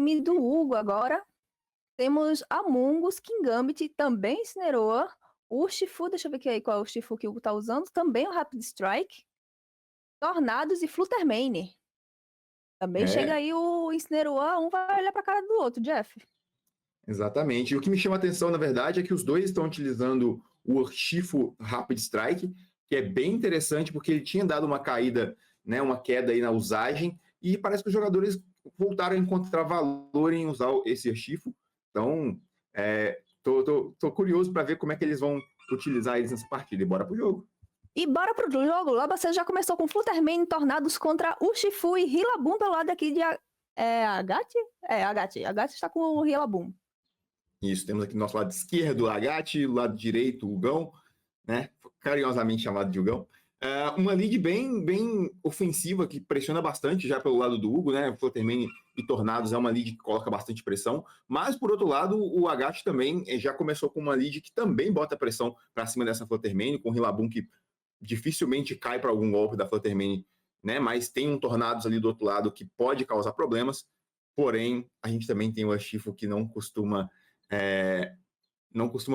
time do Hugo agora, temos Amungus, Kingambit, também Incineroar, Urshifu, deixa eu ver aqui aí qual é o Urshifu que o Hugo tá usando, também o Rapid Strike, Tornados e Fluttermane. Também chega É, aí o Incineroar, um vai olhar pra cara do outro, Jeff. exatamente. E o que me chama a atenção, na verdade, é que os dois estão utilizando o Urshifu Rapid Strike, que é bem interessante, porque ele tinha dado uma caída, né, uma queda aí na usagem, e parece que os jogadores voltaram a encontrar valor em usar esse Urshifu. Então, tô curioso para ver como é que eles vão utilizar eles nessa partida. E bora pro jogo. E bora pro jogo. Logo você já começou com Fluttermane, Tornados contra Urshifu e Rillaboom pelo lado aqui de Agate? Agate. Agate está com o Rillaboom. Isso, temos aqui do nosso lado esquerdo o Agate, do lado direito o Gão, né? Carinhosamente chamado de Gão. Uma lead bem ofensiva, que pressiona bastante já pelo lado do Hugo, né? Fluttermane e Tornados é uma lead que coloca bastante pressão, mas por outro lado, o Agate também já começou com uma lead que também bota pressão para cima dessa Fluttermane, com o Rillaboom que dificilmente cai para algum golpe da Fluttermane, né? Mas tem um Tornados ali do outro lado que pode causar problemas, porém, a gente também tem o Urshifu que não costuma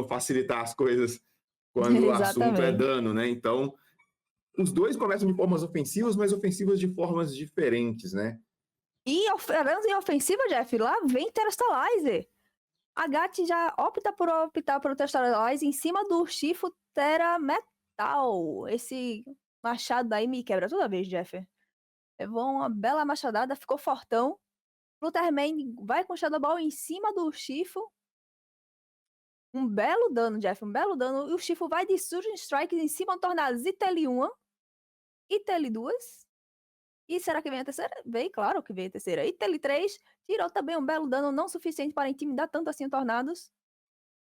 facilitar as coisas quando o assunto é Exatamente. dano, né? Então, os dois começam de formas ofensivas, mas ofensivas de formas diferentes, né? E falando em ofensiva, Jeff, lá vem Terastalizer. A Gat já optar por Terastalizer em cima do Urshifu Terra Metal. Esse machado aí me quebra toda vez, Jeff. Levou uma bela machadada, ficou fortão. Fluttermane vai com Shadow Ball em cima do Urshifu. Um belo dano, Jeff, um belo dano. E o Urshifu vai de Surging Strike em cima do Tornados e TL1 e TL2. E será que vem a terceira? Veio, claro que veio a terceira. E TL3 tirou também um belo dano, não suficiente para intimidar tanto assim o Tornados.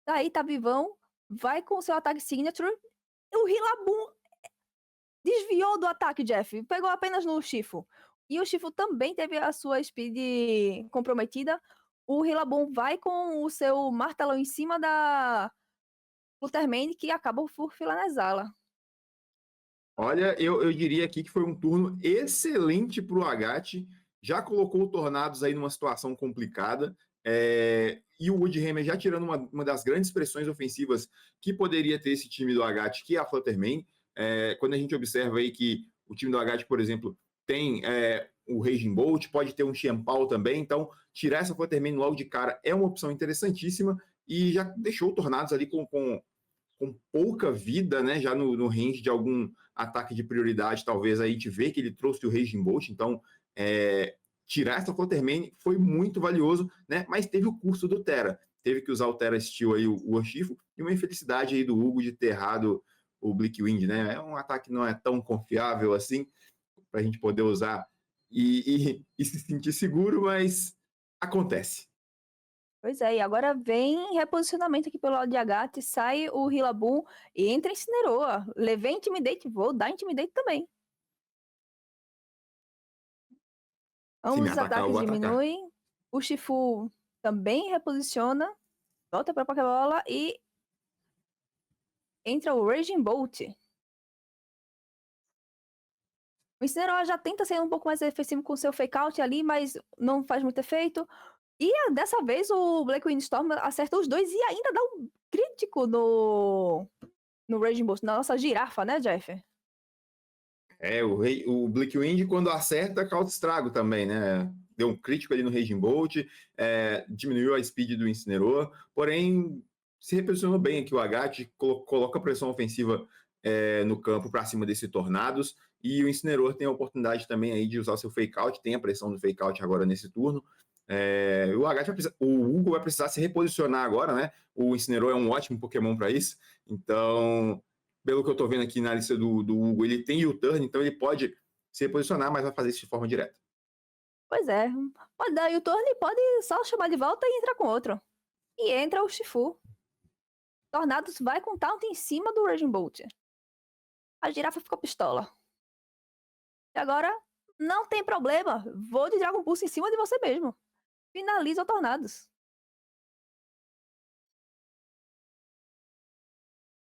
Daí tá vivão, vai com o seu ataque Signature. E o Rillaboom desviou do ataque, Jeff. Pegou apenas no Urshifu. E o Shifu também teve a sua speed comprometida. O Rillaboom vai com o seu martelão em cima da Fluttermane, que acabou por finalizá-la. Olha, eu diria aqui que foi um turno excelente para o Agate, já colocou o Tornados aí numa situação complicada, e o Woodhammer já tirando uma das grandes pressões ofensivas que poderia ter esse time do Agate, que é a Fluttermane. Quando a gente observa aí que o time do Agate, por exemplo, tem o Raging Bolt, pode ter um Xianpao também, então tirar essa Fluttermane logo de cara é uma opção interessantíssima, e já deixou o Tornados ali com pouca vida, né, já no range de algum ataque de prioridade, talvez aí a gente vê que ele trouxe o Raging Bolt, então tirar essa Fluttermane foi muito valioso, né, mas teve o custo do Terra, teve que usar o Terra Steel aí, o Urshifu, e uma infelicidade aí do Hugo de ter errado o Blickwind, né, é um ataque que não é tão confiável assim, para a gente poder usar e se sentir seguro, mas acontece. Pois é, e agora vem reposicionamento aqui pelo lado de Agathe, sai o Rillaboom e entra Incineroar. Levei Intimidate, vou dar Intimidate também. Se me Ambos os atacar, eu ataques vou atacar. diminuem. O Shifu também reposiciona. Volta pra Pokébola e entra o Raging Bolt. O Incineroar já tenta ser um pouco mais efetivo com o seu Fake Out ali, mas não faz muito efeito. E dessa vez o Black Windstorm acerta os dois e ainda dá um crítico no Raging Bolt, na nossa girafa, né, Jeff? O Blickwind, quando acerta, causa estrago também, né? Deu um crítico ali no Raging Bolt, diminuiu a speed do Incineroar, porém se reposicionou bem aqui o Agate, coloca pressão ofensiva no campo para cima desse Tornados, e o Incineroar tem a oportunidade também aí de usar o seu Fake Out, tem a pressão do Fake Out agora nesse turno. O Hugo vai precisar se reposicionar agora, né? O Incineroar é um ótimo Pokémon para isso, então pelo que eu estou vendo aqui na lista do Hugo, ele tem U-turn, então ele pode se reposicionar, mas vai fazer isso de forma direta. Pois é, pode dar U-turn e pode só chamar de volta e entrar com outro. E entra o Shifu. Tornados vai com Taunt em cima do Raging Bolt. A girafa ficou pistola. E agora, não tem problema, vou de Dragon Pulse em cima de você mesmo. Finaliza o Tornados.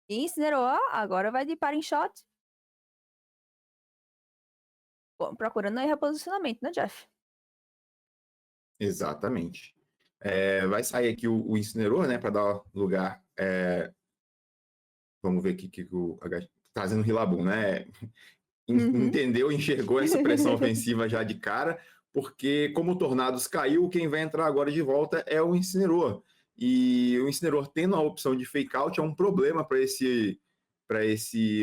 E Incineroar agora vai de Parting Shot. Bom, procurando aí reposicionamento, né, Jeff? Exatamente. Vai sair aqui o Incineroar, né, para dar lugar. Vamos ver aqui que o H trazendo o Rillaboom, né? Uhum. Entendeu, enxergou essa pressão ofensiva já de cara, porque como o Tornados caiu, quem vai entrar agora de volta é o Incineroar. E o Incineroar tendo a opção de fake out é um problema para esse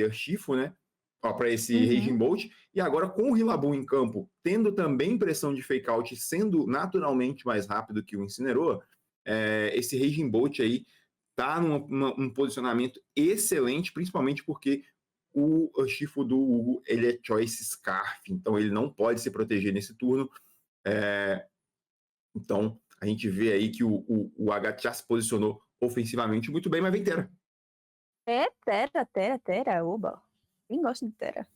Urshifu, né? Para esse Raging Uhum. Bolt. E agora com o Rillaboom em campo, tendo também pressão de fake out, sendo naturalmente mais rápido que o Incineroar, esse Raging Bolt aí tá num posicionamento excelente, principalmente porque o Urshifu do Hugo, ele é Choice Scarf, então ele não pode se proteger nesse turno. Então, a gente vê aí que o H já se posicionou ofensivamente muito bem, mas vem Tera. Tera, oba. Quem gosta de Tera?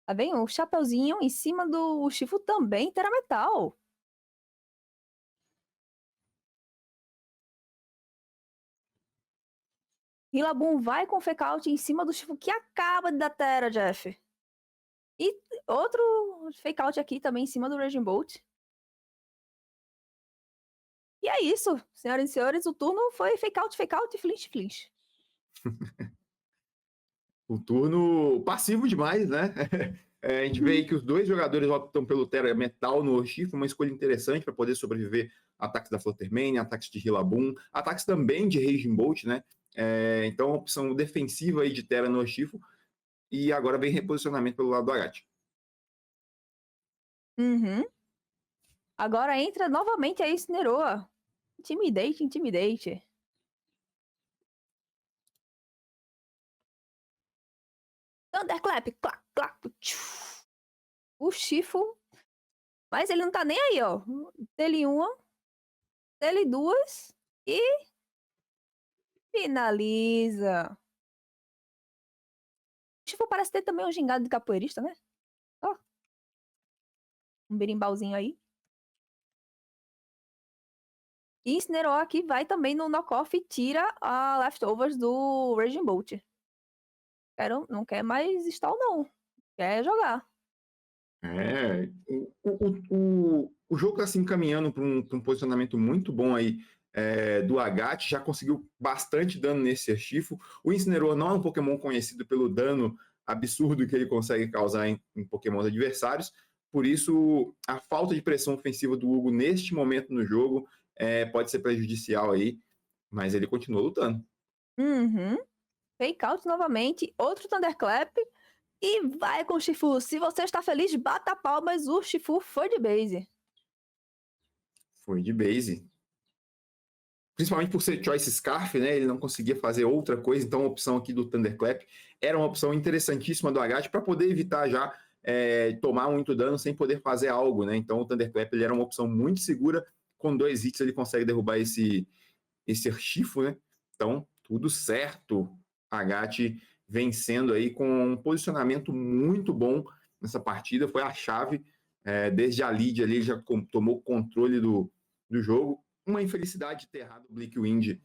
Tá bem? O chapeuzinho em cima do Shifu também, Tera Metal. Rillaboom vai com fake out em cima do Shifu que acaba de dar Tera, Jeff. E outro fake out aqui também em cima do Raging Bolt. E é isso, senhoras e senhores, o turno foi fake out e flinch. Um turno passivo demais, né? A gente vê aí que os dois jogadores optam pelo Tera Metal no Urshifu, uma escolha interessante para poder sobreviver a ataques da Fluttermane, ataques de Rillaboom, ataques também de Raging Bolt, né? Então, opção defensiva aí de Tera no Urshifu, e agora vem reposicionamento pelo lado do Agat. Uhum. Agora entra novamente a Incineroar. Intimidate. Thunderclap, clac. O Shifu. Mas ele não tá nem aí, ó. Dele uma, dele duas e finaliza. O Shifu parece ter também um gingado de capoeirista, né? Ó, um berimbauzinho aí. E Incineroar aqui vai também no knockoff e tira a leftovers do Raging Bolt. Não quer mais stall, não. Quer jogar. O jogo está se encaminhando para um posicionamento muito bom aí do Agat, já conseguiu bastante dano nesse Urshifu. O Incineroar não é um Pokémon conhecido pelo dano absurdo que ele consegue causar em Pokémons adversários, por isso a falta de pressão ofensiva do Hugo neste momento no jogo pode ser prejudicial aí, mas ele continua lutando. Uhum. Fake out novamente. Outro Thunderclap. E vai com o Shifu. Se você está feliz, bata palmas. O Shifu foi de base. Foi de base. Principalmente por ser Choice Scarf, né? Ele não conseguia fazer outra coisa, então a opção aqui do Thunderclap era uma opção interessantíssima do Agat para poder evitar já tomar muito dano sem poder fazer algo, né? Então o Thunderclap ele era uma opção muito segura, com 2 hits ele consegue derrubar esse Urshifu, né? Então, tudo certo. Agat vencendo aí com um posicionamento muito bom nessa partida, foi a chave. Desde a lead ali, ele já tomou controle do jogo. Uma infelicidade de ter errado o Blickwind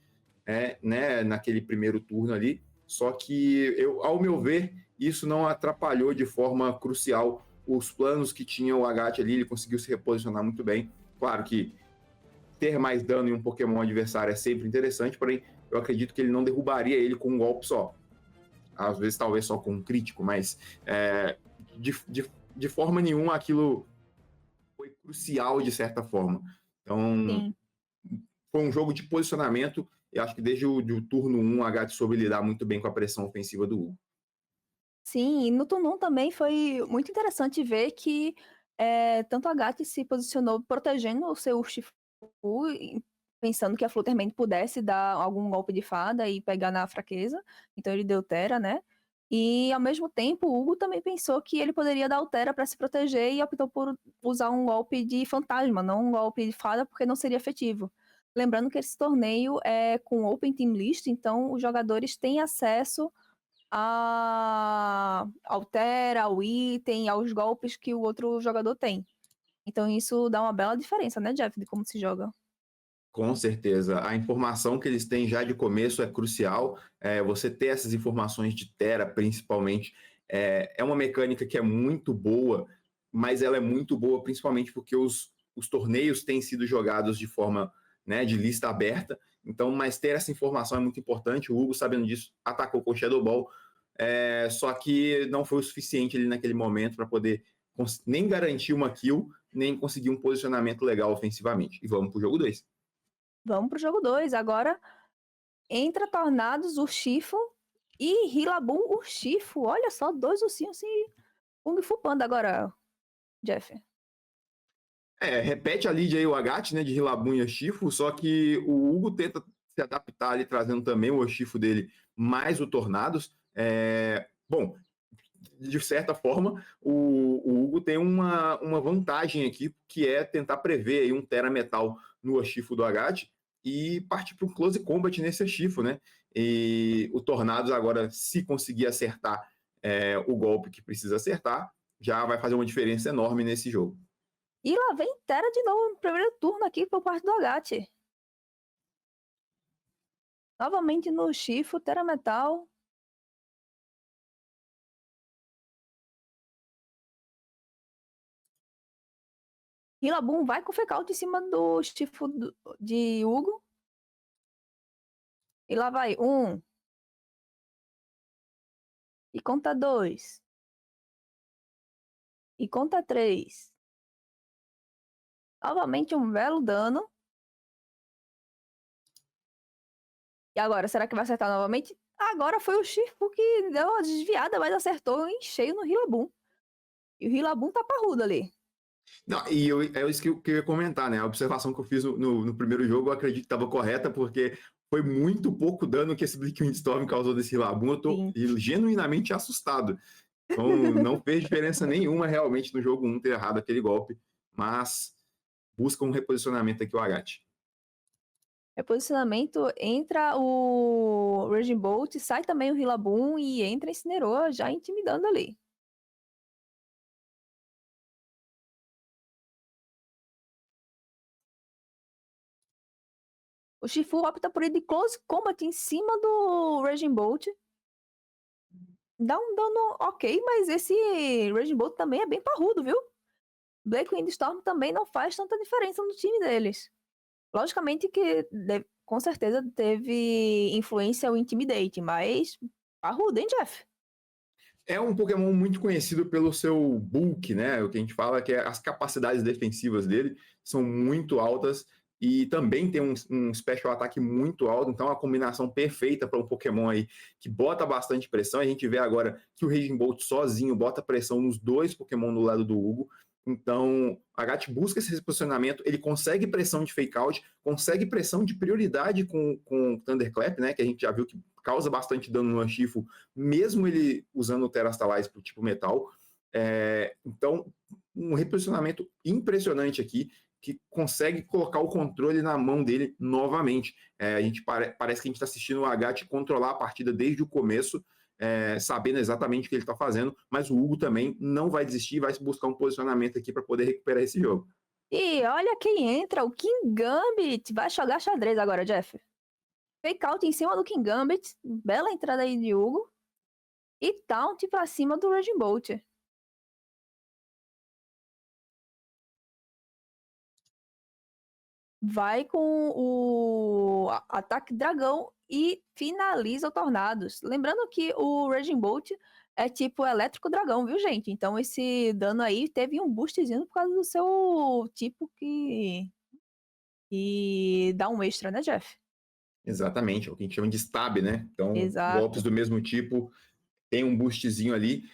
né, naquele primeiro turno ali, só que, ao meu ver, isso não atrapalhou de forma crucial os planos que tinha o Agat ali, ele conseguiu se reposicionar muito bem. Claro que ter mais dano em um Pokémon adversário é sempre interessante, porém, eu acredito que ele não derrubaria ele com um golpe só. Às vezes, talvez só com um crítico, mas de forma nenhuma aquilo foi crucial de certa forma. Então, Sim. foi um jogo de posicionamento e acho que desde o turno 1 o Agat soube lidar muito bem com a pressão ofensiva do Hugo. Sim, e no turno 1 também foi muito interessante ver que tanto a Gat se posicionou protegendo o seu Urshifu, pensando que a Fluttermane pudesse dar algum golpe de fada e pegar na fraqueza. Então ele deu Tera, né? E ao mesmo tempo, o Hugo também pensou que ele poderia dar o Tera para se proteger e optou por usar um golpe de fantasma, não um golpe de fada, porque não seria efetivo. Lembrando que esse torneio é com Open Team List, então os jogadores têm acesso ao Tera, ao item, aos golpes que o outro jogador tem. Então isso dá uma bela diferença, né, Jeff, de como se joga. Com certeza. A informação que eles têm já de começo é crucial. Você ter essas informações de Tera, principalmente, é uma mecânica que é muito boa, mas ela é muito boa principalmente porque os os torneios têm sido jogados de forma, né, de lista aberta, então, mas ter essa informação é muito importante. O Hugo, sabendo disso, atacou com o Shadow Ball, só que não foi o suficiente ali naquele momento para poder nem garantir uma kill, nem conseguir um posicionamento legal ofensivamente. E vamos pro jogo 2. Vamos pro jogo 2. Agora entra Tornados, Urshifu e Rillaboom, Urshifu. Olha só, 2 ursinhos se Kung Fu Panda agora, Jeff. Repete a lead aí o Agat, né, de Rillaboom e Urshifu, só que o Hugo tenta se adaptar ali, trazendo também o Urshifu dele, mais o Tornados. Bom, de certa forma, o Hugo tem uma vantagem aqui, que é tentar prever aí um Tera Metal no Urshifu do Agat e partir para um Close Combat nesse Urshifu, né? E o Tornados agora, se conseguir acertar o golpe que precisa acertar, já vai fazer uma diferença enorme nesse jogo. E lá vem Tera de novo no primeiro turno aqui por parte do Agat. Novamente no Urshifu, Tera Metal. Rillaboom vai com Fake Out em cima do Urshifu de Hugo. E lá vai 1. E conta 2. E conta 3. Novamente um belo dano. E agora, será que vai acertar novamente? Agora foi o Shifu que deu uma desviada, mas acertou em cheio no Rillaboom. E o Rillaboom tá parrudo ali. Não, e é isso que eu queria comentar, né? A observação que eu fiz no primeiro jogo, eu acredito que estava correta, porque foi muito pouco dano que esse Blick Windstorm causou desse Rillaboom. Eu tô genuinamente assustado. Então, não fez diferença nenhuma realmente no jogo 1 ter errado aquele golpe, mas busca um reposicionamento aqui o Agat. Reposicionamento, entra o Raging Bolt, sai também o Rillaboom e entra Incineroar já intimidando ali. O Shifu opta por ir de Close Combat em cima do Raging Bolt. Dá um dano ok, mas esse Raging Bolt também é bem parrudo, viu? Black Windstorm também não faz tanta diferença no time deles. Logicamente que com certeza teve influência o Intimidate, mas parrudo, hein, Jeff? É um Pokémon muito conhecido pelo seu bulk, né? O que a gente fala que as capacidades defensivas dele são muito altas e também tem um special ataque muito alto, então é uma combinação perfeita para um Pokémon aí que bota bastante pressão. A gente vê agora que o Raging Bolt sozinho bota pressão nos dois Pokémon do lado do Hugo. Então, a Agat busca esse posicionamento, ele consegue pressão de fake out, consegue pressão de prioridade com o Thunderclap, né? Que a gente já viu que causa bastante dano no Urshifu, mesmo ele usando o Terastalize para o tipo metal. Então, um reposicionamento impressionante aqui, que consegue colocar o controle na mão dele novamente. A gente parece que a gente está assistindo o Agat controlar a partida desde o começo, sabendo exatamente o que ele está fazendo, mas o Hugo também não vai desistir, vai buscar um posicionamento aqui para poder recuperar esse jogo. E olha quem entra, o Kingambit. Vai jogar xadrez agora, Jeff. Fake out em cima do Kingambit. Bela entrada aí de Hugo. E taunt pra cima do Raging Bolt. Vai com o ataque dragão e finaliza o Tornados. Lembrando que o Raging Bolt é tipo elétrico dragão, viu, gente? Então esse dano aí teve um boostzinho por causa do seu tipo que dá um extra, né, Jeff? Exatamente, é o que a gente chama de stab, né? Então, Exato. golpes do mesmo tipo tem um boostzinho ali.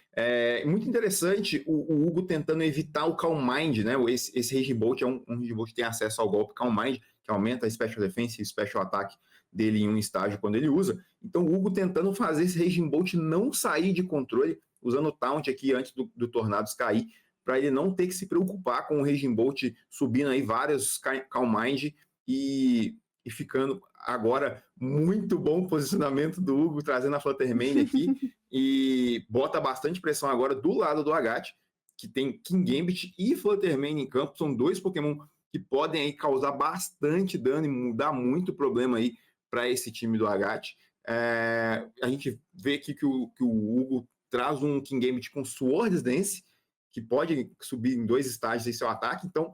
Muito interessante o Hugo tentando evitar o Calm Mind, né? Esse Raging Bolt é um Raging Bolt que tem acesso ao golpe Calm Mind, que aumenta a Special Defense e Special Attack dele em um estágio quando ele usa. Então o Hugo tentando fazer esse Raging Bolt não sair de controle, usando o Taunt aqui antes do Tornados cair, para ele não ter que se preocupar com o Raging Bolt subindo aí vários Calm Mind e ficando agora muito bom posicionamento do Hugo, trazendo a Fluttermane aqui e bota bastante pressão agora do lado do Agat, que tem Kingambit e Fluttermane em campo, são dois Pokémon que podem aí causar bastante dano e mudar muito problema aí para esse time do Agat. A gente vê aqui que o Hugo traz um Kingambit com Swords Dance, que pode subir em 2 estágios em seu ataque, então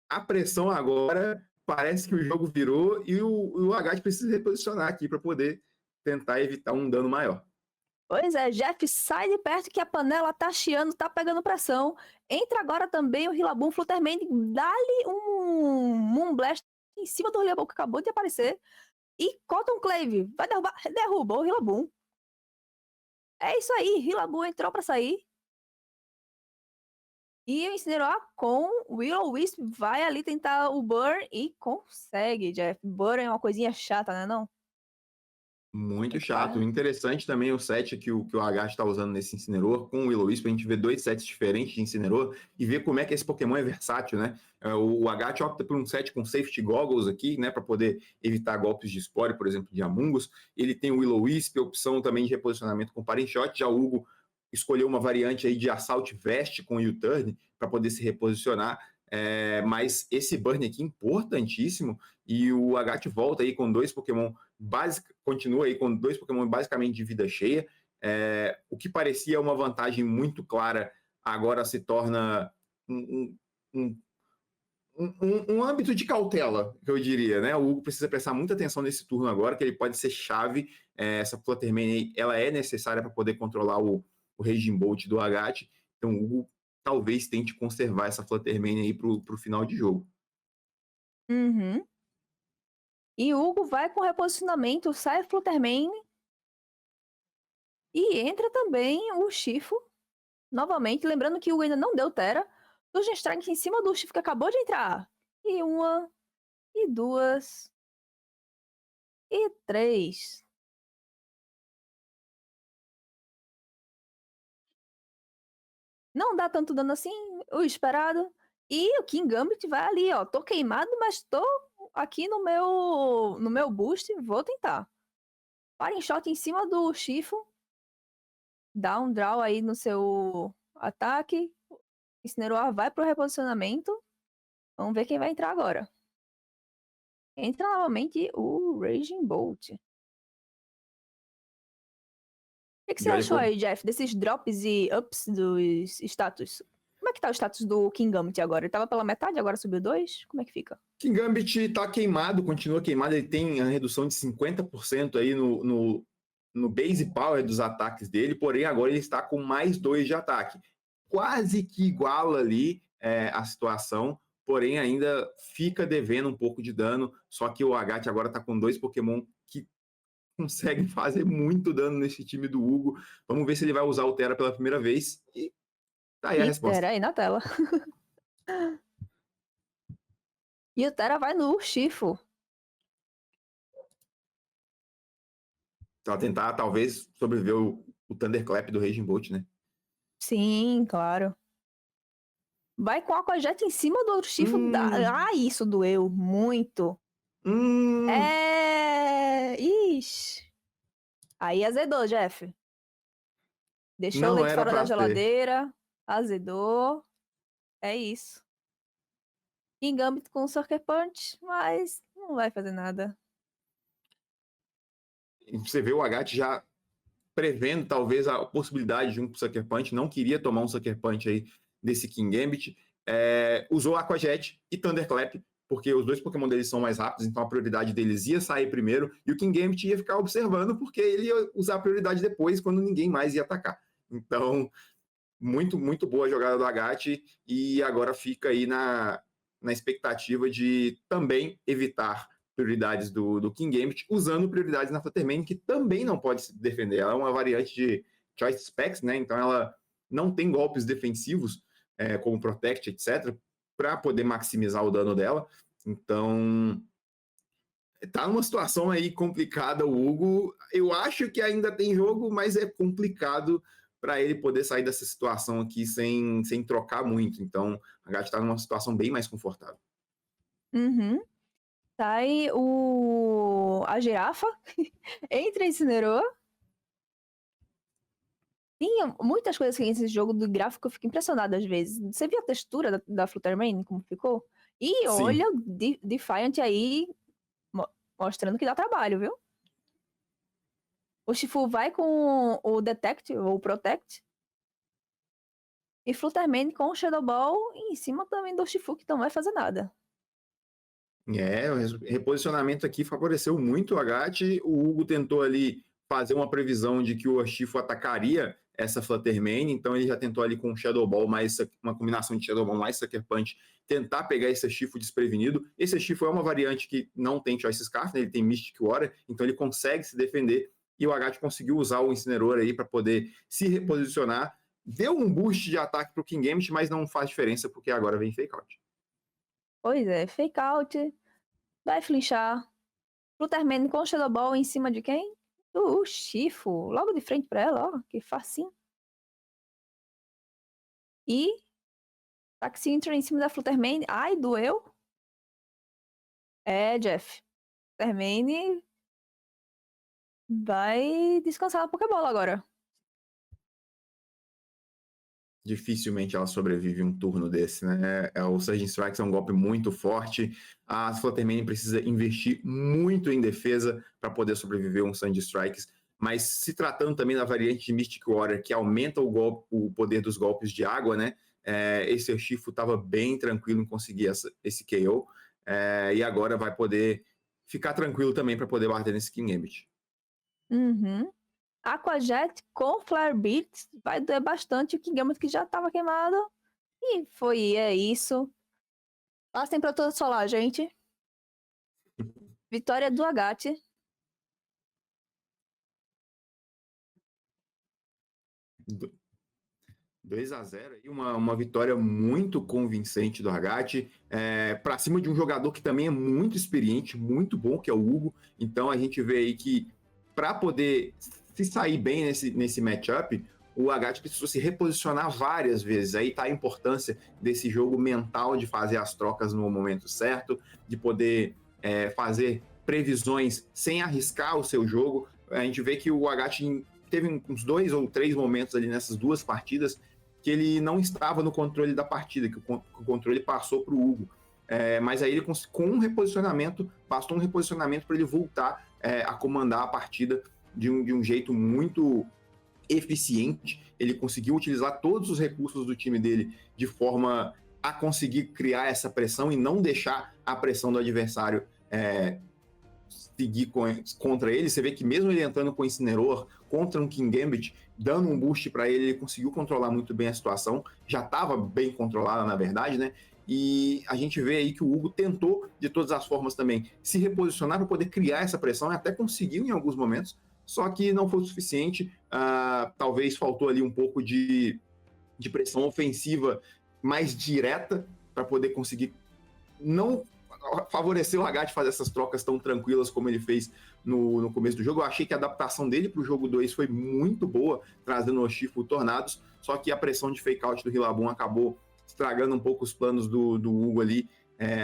a pressão agora parece que o jogo virou e o Agat precisa reposicionar aqui para poder tentar evitar um dano maior. Pois é, Jeff, sai de perto que a panela tá chiando, tá pegando pressão. Entra agora também o Rillaboom Fluttermane, dá-lhe um Moonblast em cima do Rillaboom que acabou de aparecer. E Cotton Clave vai derrubar, derrubou o Rillaboom. É isso aí, Rillaboom entrou pra sair. E o Incineroar com o Will-O-Wisp vai ali tentar o Burn e consegue, Jeff. Burn é uma coisinha chata, né não? Muito chato. Interessante também o set que o Agat está usando nesse Incineroar com o Will-O-Wisp. A gente vê 2 sets diferentes de Incineroar e vê como é que esse Pokémon é versátil, né? O Agat opta por um set com Safety Goggles aqui, né? Para poder evitar golpes de Spore, por exemplo, de Amoonguss. Ele tem o Will-O-Wisp, a opção também de reposicionamento com Parent Shot. Já o Hugo escolheu uma variante aí de Assault Vest com U-Turn para poder se reposicionar. Mas esse burn aqui importantíssimo e o Agat volta aí com 2 Pokémon continua aí com 2 Pokémon basicamente de vida cheia. O que parecia uma vantagem muito clara agora se torna um âmbito de cautela, que eu diria, né? O Hugo precisa prestar muita atenção nesse turno agora, que ele pode ser chave. Essa Fluttermane, ela é necessária para poder controlar o Raging Bolt do Agat. Então o Hugo talvez tente conservar essa Fluttermane aí para o final de jogo. Uhum. E o Hugo vai com reposicionamento, sai Fluttermane. E entra também o Chifo. Novamente, lembrando que o Hugo ainda não deu Tera. Surge Strike em cima do Chifo que acabou de entrar. E 1, e 2, e 3. Não dá tanto dano assim, o esperado. E o King Gambit vai ali, ó. Tô queimado, mas tô aqui no meu boost. Vou tentar. Parem shot em cima do Chifo. Dá um draw aí no seu ataque. Incineroar vai pro reposicionamento. Vamos ver quem vai entrar agora. Entra novamente o Raging Bolt. O que você achou aí, Jeff, desses drops e ups dos status? Como é que tá o status do King Gambit agora? Ele tava pela metade, agora subiu 2? Como é que fica? King Gambit tá queimado, continua queimado, ele tem a redução de 50% aí no base power dos ataques dele, porém agora ele está com mais 2 de ataque. Quase que iguala ali a situação, porém ainda fica devendo um pouco de dano, só que o Agat agora está com 2 Pokémon que conseguem fazer muito dano nesse time do Hugo. Vamos ver se ele vai usar o Tera pela primeira vez e tá aí a resposta. Tera aí na tela. E o Tera vai no Urshifu. Pra tentar, talvez, sobreviver o Thunderclap do Raging Bolt, né? Sim, claro. Vai com Aquajet em cima do Urshifu. Isso doeu muito. Ixi. Aí azedou, Jeff. Deixou Não o leite era fora da pra ter. geladeira. Azedou. É isso. King Gambit com Sucker Punch, mas não vai fazer nada. Você vê o Agat já prevendo talvez a possibilidade de um Sucker Punch, não queria tomar um Sucker Punch aí desse King Gambit, usou Aquajet e Thunderclap, porque os 2 Pokémon deles são mais rápidos, então a prioridade deles ia sair primeiro, e o King Gambit ia ficar observando, porque ele ia usar a prioridade depois, quando ninguém mais ia atacar. Então, muito, muito boa a jogada do Agat, e agora fica aí na expectativa de também evitar prioridades do King Gambit, usando prioridades na Fluttermane, que também não pode se defender. Ela é uma variante de Choice Specs, né? Então ela não tem golpes defensivos, como Protect, etc., para poder maximizar o dano dela. Então, tá numa situação aí complicada o Hugo. Eu acho que ainda tem jogo, mas é complicado para ele poder sair dessa situação aqui sem trocar muito. Então, a Gat está numa situação bem mais confortável. Uhum. Sai a girafa. Entra Incineroar. Tem muitas coisas que nesse jogo do gráfico eu fico impressionada às vezes. Você viu a textura da Fluttermane, como ficou? E olha o Defiant aí mostrando que dá trabalho, viu? O Shifu vai com o Detect ou Protect. E Fluttermane com o Shadow Ball em cima também do Urshifu, que não vai fazer nada. O reposicionamento aqui favoreceu muito o Agat. O Hugo tentou ali fazer uma previsão de que o Urshifu atacaria essa Fluttermane, então ele já tentou ali com o Shadow Ball, mais uma combinação de Shadow Ball mais Sucker Punch, tentar pegar esse Urshifu desprevenido. Esse Urshifu é uma variante que não tem Choice Scarf, né? Ele tem Mystic Warrior, então ele consegue se defender, e o Agat conseguiu usar o Incineroar aí para poder se reposicionar. Deu um boost de ataque para o King Gambit, mas não faz diferença, porque agora vem Fake Out. Pois é, Fake Out, vai flinchar. Fluttermane com o Shadow Ball em cima de quem? Do Urshifu, logo de frente pra ela, ó, que facinho. E Taxintra em cima da Fluttermane. Ai, doeu. É, Jeff. Fluttermane vai descansar na Pokébola agora. Dificilmente ela sobrevive um turno desse, né? O Surging Strikes é um golpe muito forte. A Fluttermane precisa investir muito em defesa para poder sobreviver um Surging Strikes. Mas se tratando também da variante de Mystic Warrior, que aumenta o poder dos golpes de água, né? Esse Urshifu estava bem tranquilo em conseguir esse KO. E agora vai poder ficar tranquilo também para poder bater nesse King Gambit. Uhum. Aquajet com Flare Beats vai doer bastante o King Gambit, que já estava queimado. E é isso. Passem para toda solar, gente. Vitória do Agat. Do 2-0 e uma vitória muito convincente do Agat, para cima de um jogador que também é muito experiente, muito bom, que é o Hugo. Então a gente vê aí que para poder se sair bem nesse matchup, o Agat precisou se reposicionar várias vezes. Aí está a importância desse jogo mental, de fazer as trocas no momento certo, de poder fazer previsões sem arriscar o seu jogo. A gente vê que o Agat teve uns 2 ou 3 momentos ali nessas duas partidas que ele não estava no controle da partida, que o controle passou para o Hugo. Mas aí ele, com um reposicionamento, bastou um reposicionamento para ele voltar a comandar a partida de um jeito muito eficiente. Ele conseguiu utilizar todos os recursos do time dele de forma a conseguir criar essa pressão e não deixar a pressão do adversário seguir contra ele. Você vê que mesmo ele entrando com o Incineroar contra um King Gambit, dando um boost para ele, ele conseguiu controlar muito bem a situação. Já estava bem controlada, na verdade, né? E a gente vê aí que o Hugo tentou, de todas as formas também, se reposicionar para poder criar essa pressão, e até conseguiu em alguns momentos, só que não foi o suficiente. Talvez faltou ali um pouco de pressão ofensiva mais direta para poder conseguir não favoreceu o Agat fazer essas trocas tão tranquilas como ele fez no começo do jogo. Eu achei que a adaptação dele para o jogo 2 foi muito boa, trazendo o Urshifu Tornados, só que a pressão de fake out do Rillaboom acabou estragando um pouco os planos do Hugo ali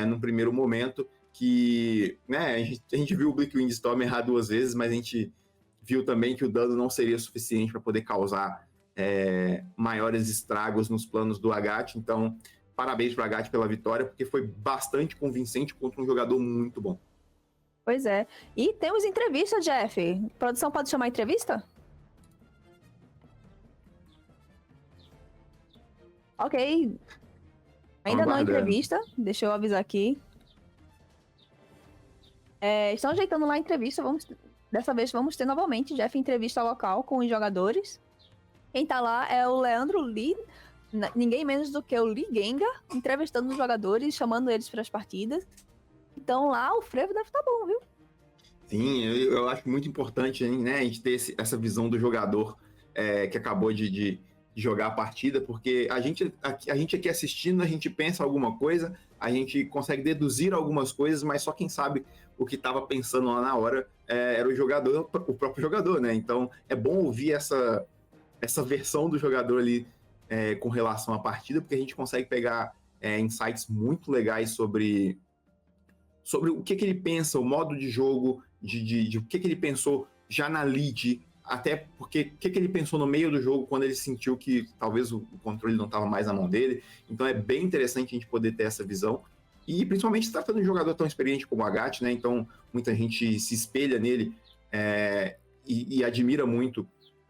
no primeiro momento, que né, a gente viu o Bleak Windstorm errar 2 vezes, mas a gente viu também que o dano não seria suficiente para poder causar maiores estragos nos planos do Agat. Então parabéns para o Agat pela vitória, porque foi bastante convincente contra um jogador muito bom. Pois é. E temos entrevista, Jeff. A produção pode chamar entrevista? Ok. Ainda não entrevista. Deixa eu avisar aqui. Estão ajeitando lá a entrevista. Dessa vez vamos ter novamente, Jeff, entrevista local com os jogadores. Quem tá lá é o Leandro Lee, ninguém menos do que o Lee Gengar, entrevistando os jogadores, chamando eles para as partidas. Então lá o frevo deve estar bom, viu? Sim, eu acho muito importante, né, a gente ter essa visão do jogador que acabou de jogar a partida, porque a gente aqui assistindo, a gente pensa alguma coisa, a gente consegue deduzir algumas coisas, mas só quem sabe o que estava pensando lá na hora era o jogador, o próprio jogador, né? Então é bom ouvir essa versão do jogador ali com relação à partida, porque a gente consegue pegar insights muito legais sobre o que ele pensa, o modo de jogo, de o que ele pensou já na lead, até porque o que ele pensou no meio do jogo quando ele sentiu que talvez o controle não estava mais na mão dele. Então é bem interessante a gente poder ter essa visão. E principalmente se tratando de um jogador tão experiente como o Agat, né? Então muita gente se espelha nele e admira muito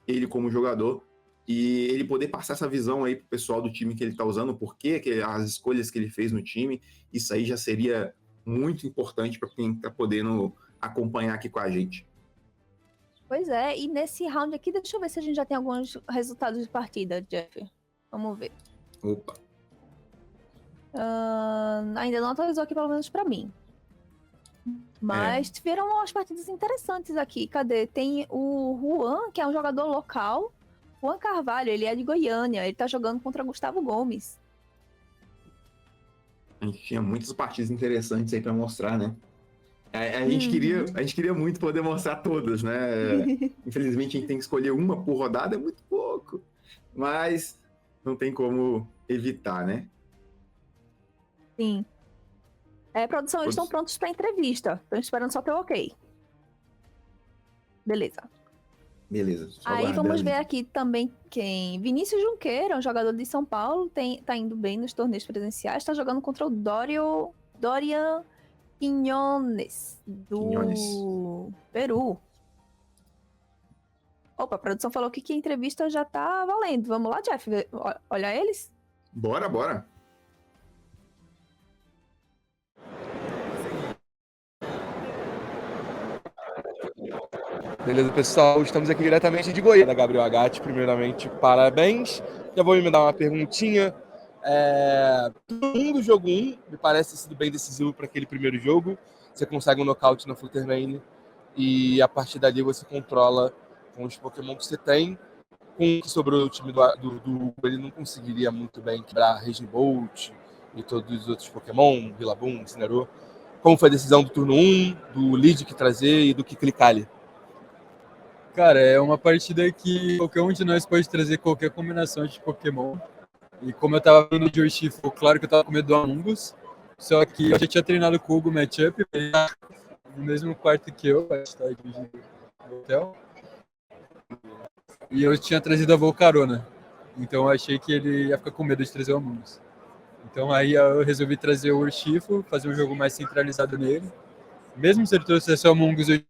ele como jogador. e ele poder passar essa visão aí pro pessoal do time que ele tá usando, por quê, as escolhas que ele fez no time, isso aí já seria muito importante para quem tá podendo acompanhar aqui com a gente. Pois é, e nesse round aqui, deixa eu ver se a gente já tem alguns resultados de partida, Jeff. Vamos ver. Opa. Ainda não atualizou aqui, pelo menos pra mim. Mas tiveram umas partidas interessantes aqui. Cadê? Tem o Juan, que é um jogador local. Juan Carvalho, ele é de Goiânia. Ele tá jogando contra Gustavo Gomes. A gente tinha muitas partidas interessantes aí para mostrar, né? A gente queria muito poder mostrar todas, né? Infelizmente a gente tem que escolher uma por rodada, é muito pouco. Mas não tem como evitar, né? Sim. Produção, eles estão prontos para entrevista. Estão esperando só ter o ok. Beleza. Aí vamos ver aqui também quem. Vinícius Junqueira, um jogador de São Paulo, tá indo bem nos torneios presenciais. Está jogando contra o Dorian Quiñones, do Peru. Opa, a produção falou que a entrevista já tá valendo. Vamos lá, Jeff, olha eles? Bora. Beleza, pessoal? Estamos aqui diretamente de Goiânia, Gabriel Agatti. Primeiramente, parabéns. Já vou me dar uma perguntinha. Do jogo 1, me parece ter sido bem decisivo para aquele primeiro jogo. Você consegue um nocaute na Flutter Mane e a partir dali você controla com os Pokémon que você tem. Com o que sobrou do time do ele não conseguiria muito bem quebrar Raging Bolt e todos os outros Pokémon, Rillaboom, Incineroar. Como foi a decisão do turno 1, do lead que trazer e do que clicar ali? Cara, é uma partida que qualquer um de nós pode trazer qualquer combinação de Pokémon. E como eu tava vendo de Urshifu, claro que eu tava com medo do Among Us. Só que eu já tinha treinado com o Hugo Matchup, no mesmo quarto que eu, a gente tava dividindo no hotel. E eu tinha trazido a Volcarona. Então eu achei que ele ia ficar com medo de trazer o Among Us. Então aí eu resolvi trazer o Urshifu, fazer um jogo mais centralizado nele. Mesmo se ele trouxesse o Among Us, eu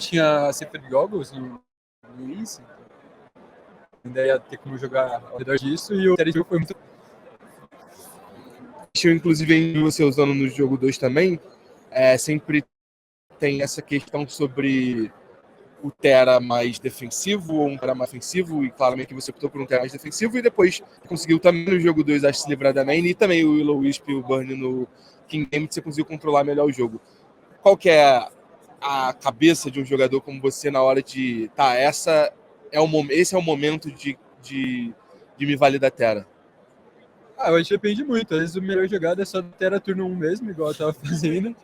tinha Sacred Goggles no início. Ainda ia ter como jogar ao redor disso. E o Terry foi muito... Inclusive, em você usando no jogo 2 também, sempre tem essa questão sobre o Terra mais defensivo ou um Terra mais ofensivo, e claramente você optou por um Terra mais defensivo, e depois conseguiu também no jogo 2 acho, se livrar da main, e também o Will-O-Wisp e o Burn no King Game, você conseguiu controlar melhor o jogo. Qual que é a cabeça de um jogador como você na hora de, esse é o momento de me valer da Terra? Eu acho que depende muito. Às vezes o melhor jogada é só Terra turno 1 mesmo, igual eu tava fazendo,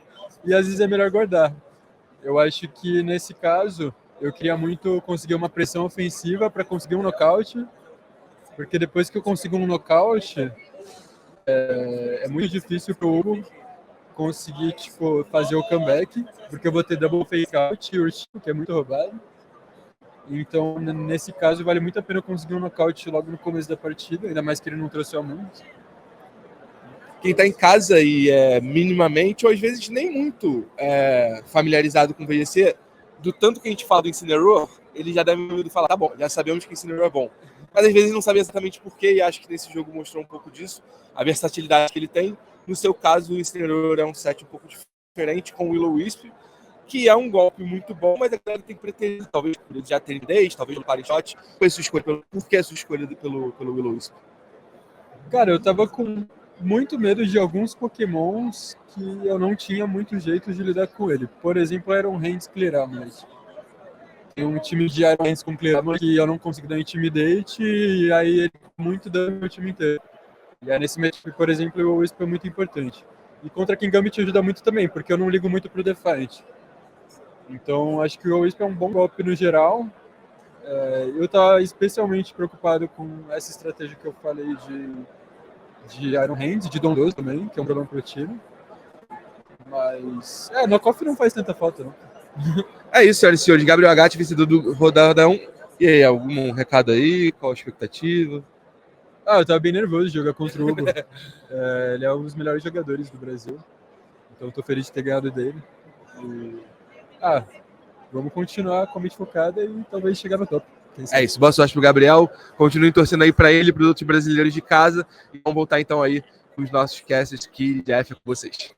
e às vezes é melhor guardar. Eu acho que nesse caso eu queria muito conseguir uma pressão ofensiva para conseguir um nocaute, porque depois que eu consigo um nocaute, é muito difícil pro Hugo conseguir fazer o comeback, porque eu vou ter double fake out e Urshifu, que é muito roubado. Então, nesse caso, vale muito a pena eu conseguir um nocaute logo no começo da partida, ainda mais que ele não trouxe o Among Us. Quem está em casa e é minimamente, ou às vezes nem muito familiarizado com o VGC, do tanto que a gente fala do Incineroar, ele já deve ouvir falar, tá bom, já sabemos que o Incineroar é bom. Mas às vezes não sabe exatamente porquê, e acho que nesse jogo mostrou um pouco disso, a versatilidade que ele tem. No seu caso, o Incineroar é um set um pouco diferente com o Will-O-Wisp, que é um golpe muito bom, mas a galera tem que pretender, talvez por ele já ter ideias, talvez no party shot. Por que a sua escolha pelo Will-O-Wisp? Cara, eu tava com muito medo de alguns Pokémons que eu não tinha muito jeito de lidar com ele. Por exemplo, Iron Hands Clear mas tem um time de Iron Hands com Clear que eu não consigo dar Intimidate, e aí ele muito dano no meu time inteiro. E aí nesse match, por exemplo, o Wisp é muito importante. E contra Kingambit ajuda muito também, porque eu não ligo muito pro Defiant. Então acho que o Wisp é um bom golpe no geral. Eu tava especialmente preocupado com essa estratégia que eu falei de Iron Hands, de Dom 12 também, que é um problema pro time. Mas, knockoff não faz tanta falta, não. É isso, senhoras e senhores. Gabriel Agatti, vencedor do Rodada 1. E aí, algum recado aí? Qual a expectativa? Eu tava bem nervoso de jogar contra o Hugo. Ele é um dos melhores jogadores do Brasil. Então eu tô feliz de ter ganhado dele. E, vamos continuar com a mente focada e talvez chegar no top. É isso, boa sorte pro Gabriel. Continuem torcendo aí para ele e para os outros brasileiros de casa. E vamos voltar então aí com os nossos casts aqui, Jeff, com vocês.